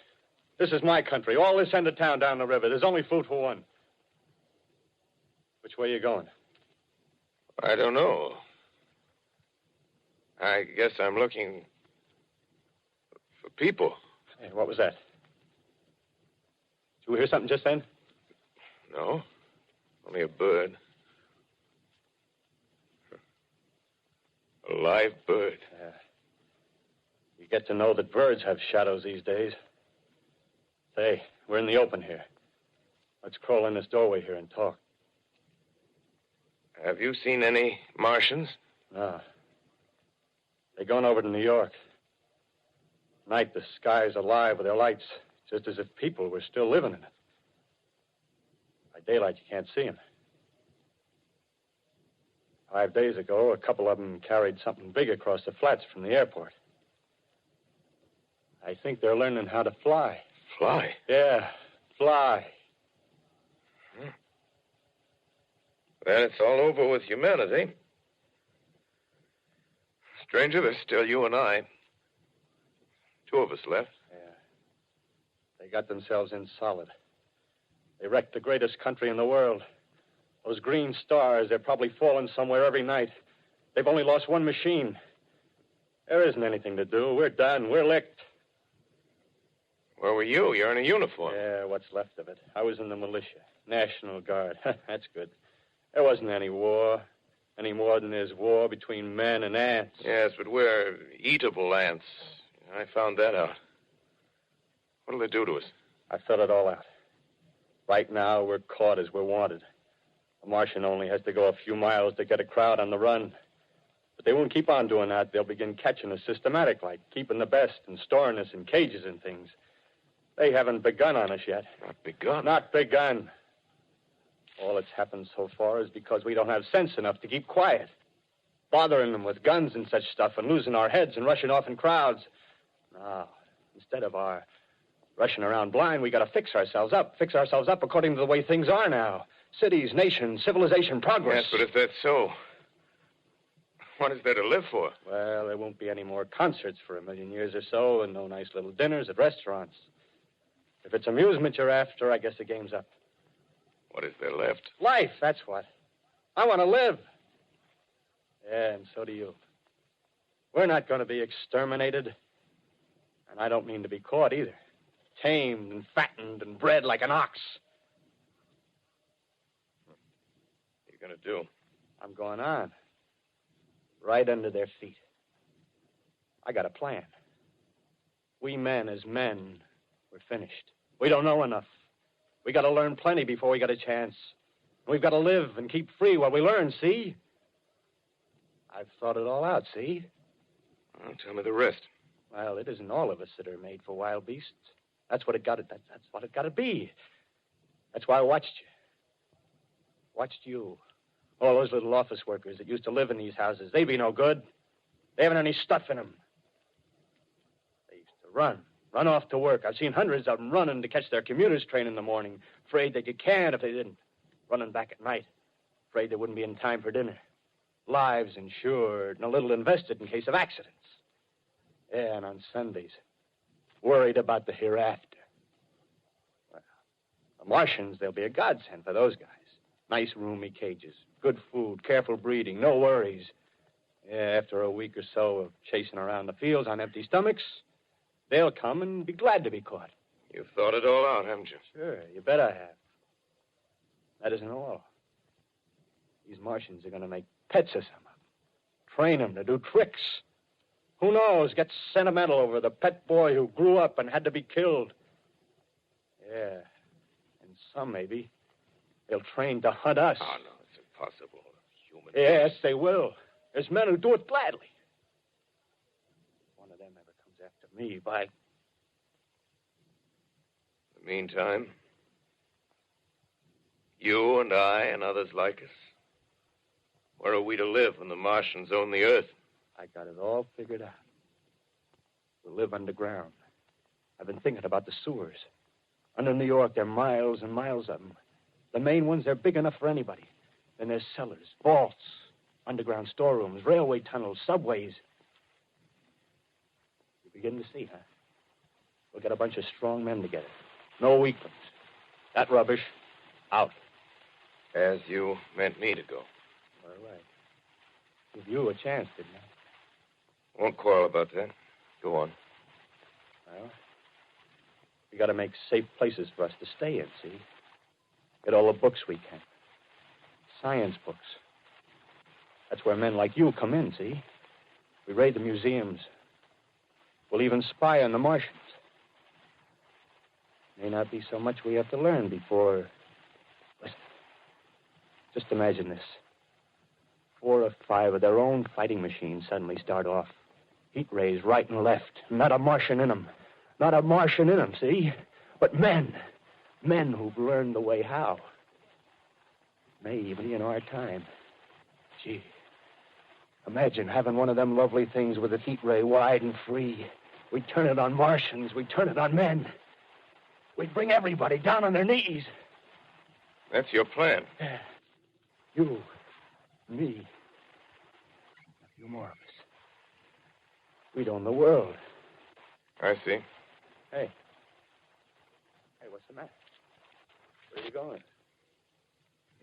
This is my country. All this end of town down the river. There's only food for one. Which way are you going? I don't know. I guess I'm looking for people. Hey, what was that? Did you hear something just then? No. Only a bird. A live bird. Yeah. You get to know that birds have shadows these days. Say, we're in the open here. Let's crawl in this doorway here and talk. Have you seen any Martians? No. They're going over to New York. Night, the sky's alive with their lights, just as if people were still living in it. By daylight, you can't see them. 5 days ago, a couple of them carried something big across the flats from the airport. I think they're learning how to fly. Fly? Yeah, fly. Then it's all over with humanity. Stranger, there's still you and I. 2 of us left. Yeah. They got themselves in solid. They wrecked the greatest country in the world. Those green stars, they're probably falling somewhere every night. They've only lost one machine. There isn't anything to do. We're done. We're licked. Where were you? You're in a uniform. Yeah, what's left of it. I was in the militia. National Guard. That's good. There wasn't any war. Any more than there's war between men and ants. Yes, but we're eatable ants. I found that out. What'll they do to us? I thought it all out. Right now, we're caught as we're wanted. A Martian only has to go a few miles to get a crowd on the run. But they won't keep on doing that. They'll begin catching us systematic, like keeping the best and storing us in cages and things. They haven't begun on us yet. Not begun? Not begun. All that's happened so far is because we don't have sense enough to keep quiet. Bothering them with guns and such stuff and losing our heads and rushing off in crowds. No, instead of our rushing around blind, we got to fix ourselves up. Fix ourselves up according to the way things are now. Cities, nations, civilization, progress. Yes, but if that's so, what is there to live for? Well, there won't be any more concerts for 1,000,000 years or so, and no nice little dinners at restaurants. If it's amusement you're after, I guess the game's up. What is there left? Life, that's what. I want to live. Yeah, and so do you. We're not going to be exterminated. And I don't mean to be caught either. Tamed and fattened and bred like an ox. What are you going to do? I'm going on. Right under their feet. I got a plan. We men as men, we're finished. We don't know enough. We got to learn plenty before we got a chance. We've got to live and keep free while we learn, see? I've thought it all out, see? Well, tell me the rest. Well, it isn't all of us that are made for wild beasts. That's what it got to. That's what it got to be. That's why I watched you. Watched you. All those little office workers that used to live in these houses. They be no good. They haven't any stuff in them. They used to run. Run off to work. I've seen hundreds of them running to catch their commuter's train in the morning, afraid they'd get canned if they didn't. Running back at night, afraid they wouldn't be in time for dinner. Lives insured and a little invested in case of accidents. Yeah, and on Sundays, worried about the hereafter. Well, the Martians, they'll be a godsend for those guys. Nice, roomy cages, good food, careful breeding, no worries. Yeah, after a week or so of chasing around the fields on empty stomachs, they'll come and be glad to be caught. You've thought it all out, haven't you? Sure, you bet I have. That isn't all. These Martians are going to make pets of some of them. Train them to do tricks. Who knows, get sentimental over the pet boy who grew up and had to be killed. Yeah, and some maybe, they'll train to hunt us. Oh, no, it's impossible. Human Yes, they will. There's men who do it gladly. If one of them ever comes after me, by... In the meantime, you and I and others like us, where are we to live when the Martians own the Earth? I got it all figured out. We'll live underground. I've been thinking about the sewers. Under New York, there are miles and miles of them. The main ones, they're big enough for anybody. Then there's cellars, vaults, underground storerooms, railway tunnels, subways. You begin to see, huh? We'll get a bunch of strong men together. No weaklings. That rubbish, out. As you meant me to go. All right. Give you a chance, didn't I? Won't quarrel about that. Go on. Well, we got to make safe places for us to stay in, see? Get all the books we can. Science books. That's where men like you come in, see? We raid the museums. We'll even spy on the Martians. May not be so much we have to learn before... Listen. Just imagine this. 4 or 5 of their own fighting machines suddenly start off. Heat rays right and left. Not a Martian in them. Not a Martian in them, see? But men. Men who've learned the way how. May even be in our time. Gee. Imagine having one of them lovely things with a heat ray wide and free. We'd turn it on Martians. We'd turn it on men. We'd bring everybody down on their knees. That's your plan. You, me, a few more of us. We'd own the world. I see. Hey, what's the matter? Where are you going?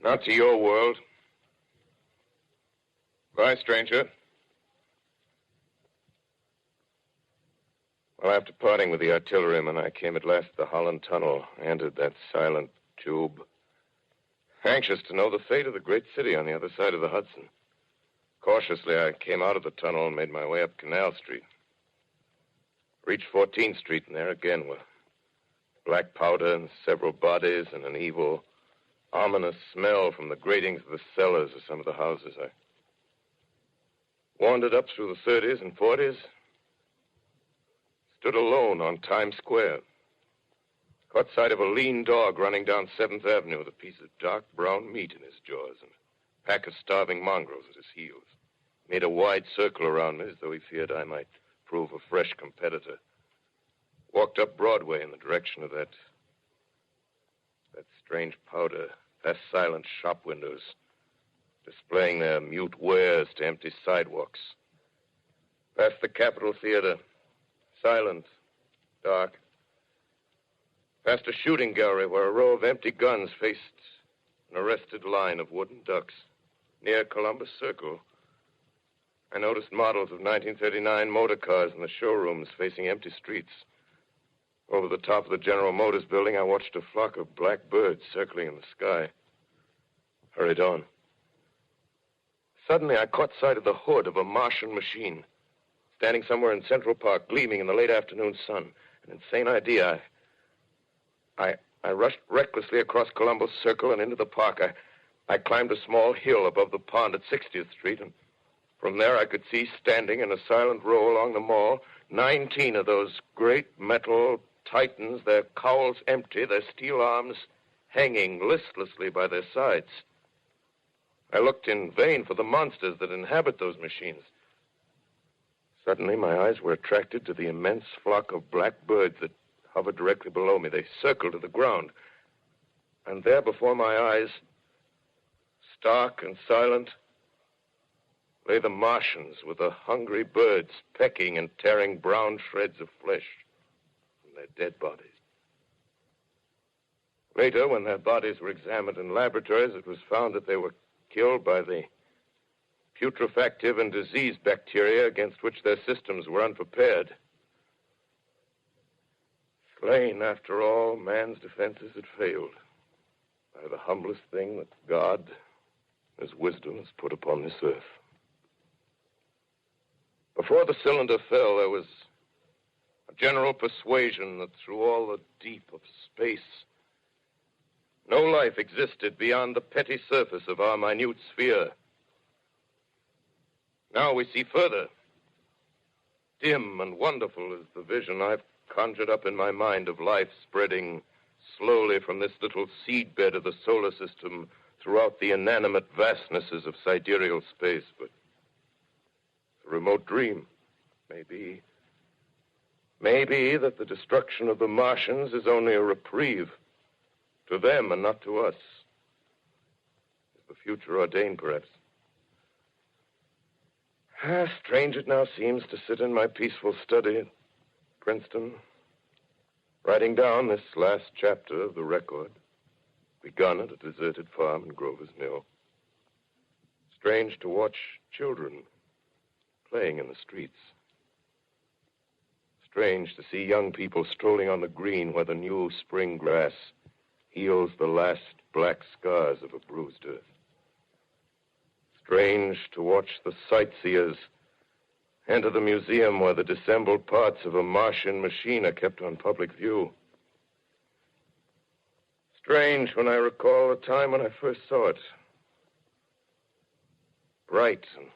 Not to your world. Bye, stranger. Well, after parting with the artilleryman, I came at last to the Holland Tunnel, entered that silent tube, anxious to know the fate of the great city on the other side of the Hudson. Cautiously, I came out of the tunnel and made my way up Canal Street. Reached 14th Street, and there again were black powder and several bodies and an evil, ominous smell from the gratings of the cellars of some of the houses. I wandered up through the 30s and 40s, stood alone on Times Square, caught sight of a lean dog running down 7th Avenue with a piece of dark brown meat in his jaws and a pack of starving mongrels at his heels. Made a wide circle around me as though he feared I might prove a fresh competitor. Walked up Broadway in the direction of that strange powder, past silent shop windows, displaying their mute wares to empty sidewalks. Past the Capitol Theater, silent, dark. Past a shooting gallery where a row of empty guns faced an arrested line of wooden ducks. Near Columbus Circle, I noticed models of 1939 motor cars in the showrooms facing empty streets. Over the top of the General Motors building, I watched a flock of black birds circling in the sky. Hurried on. Suddenly, I caught sight of the hood of a Martian machine, standing somewhere in Central Park, gleaming in the late afternoon sun. An insane idea. I rushed recklessly across Columbus Circle and into the park. I climbed a small hill above the pond at 60th Street, and from there I could see, standing in a silent row along the mall, 19 of those great metal titans, their cowls empty, their steel arms hanging listlessly by their sides. I looked in vain for the monsters that inhabit those machines. Suddenly, my eyes were attracted to the immense flock of black birds that hovered directly below me. They circled to the ground. And there before my eyes, stark and silent, lay the Martians with the hungry birds pecking and tearing brown shreds of flesh from their dead bodies. Later, when their bodies were examined in laboratories, it was found that they were killed by the putrefactive and disease bacteria against which their systems were unprepared. Slain, after all, man's defenses had failed by the humblest thing that God, His wisdom, has put upon this earth. Before the cylinder fell, there was a general persuasion that through all the deep of space, no life existed beyond the petty surface of our minute sphere. Now we see further. Dim and wonderful is the vision I've conjured up in my mind of life spreading slowly from this little seedbed of the solar system throughout the inanimate vastnesses of sidereal space. But it's a remote dream. Maybe that the destruction of the Martians is only a reprieve to them and not to us. Is the future ordained, perhaps? Strange it now seems to sit in my peaceful study at Princeton, writing down this last chapter of the record, begun at a deserted farm in Grover's Mill. Strange to watch children playing in the streets. Strange to see young people strolling on the green where the new spring grass heals the last black scars of a bruised earth. Strange to watch the sightseers enter the museum where the dissembled parts of a Martian machine are kept on public view. Strange when I recall the time when I first saw it. Bright and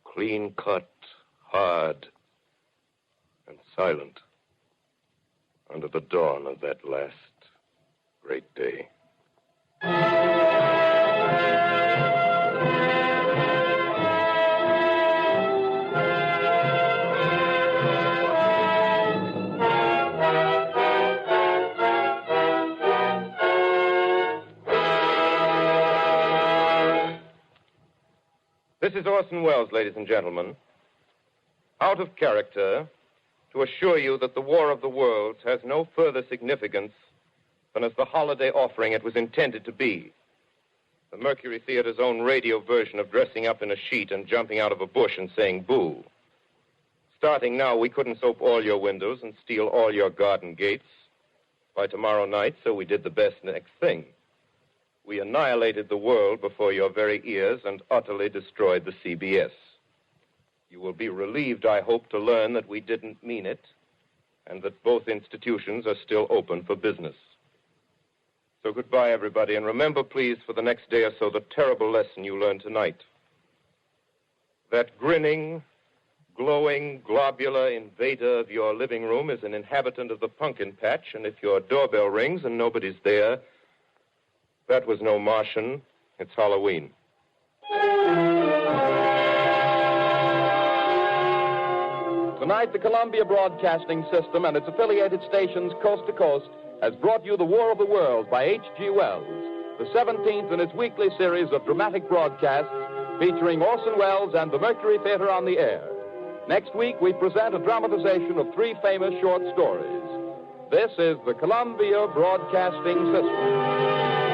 clean-cut, hard and silent under the dawn of that last great day. This is Orson Welles, ladies and gentlemen. Out of character, to assure you that the War of the Worlds has no further significance than as the holiday offering it was intended to be. The Mercury Theater's own radio version of dressing up in a sheet and jumping out of a bush and saying boo. Starting now, we couldn't soap all your windows and steal all your garden gates by tomorrow night, so we did the best next thing. We annihilated the world before your very ears and utterly destroyed the CBS. You will be relieved, I hope, to learn that we didn't mean it and that both institutions are still open for business. So goodbye, everybody, and remember, please, for the next day or so, the terrible lesson you learned tonight. That grinning, glowing, globular invader of your living room is an inhabitant of the pumpkin patch, and if your doorbell rings and nobody's there, that was no Martian. It's Halloween. Tonight, the Columbia Broadcasting System and its affiliated stations coast to coast has brought you The War of the Worlds by H.G. Wells, the 17th in its weekly series of dramatic broadcasts featuring Orson Welles and the Mercury Theater on the air. Next week, we present a dramatization of 3 famous short stories. This is the Columbia Broadcasting System.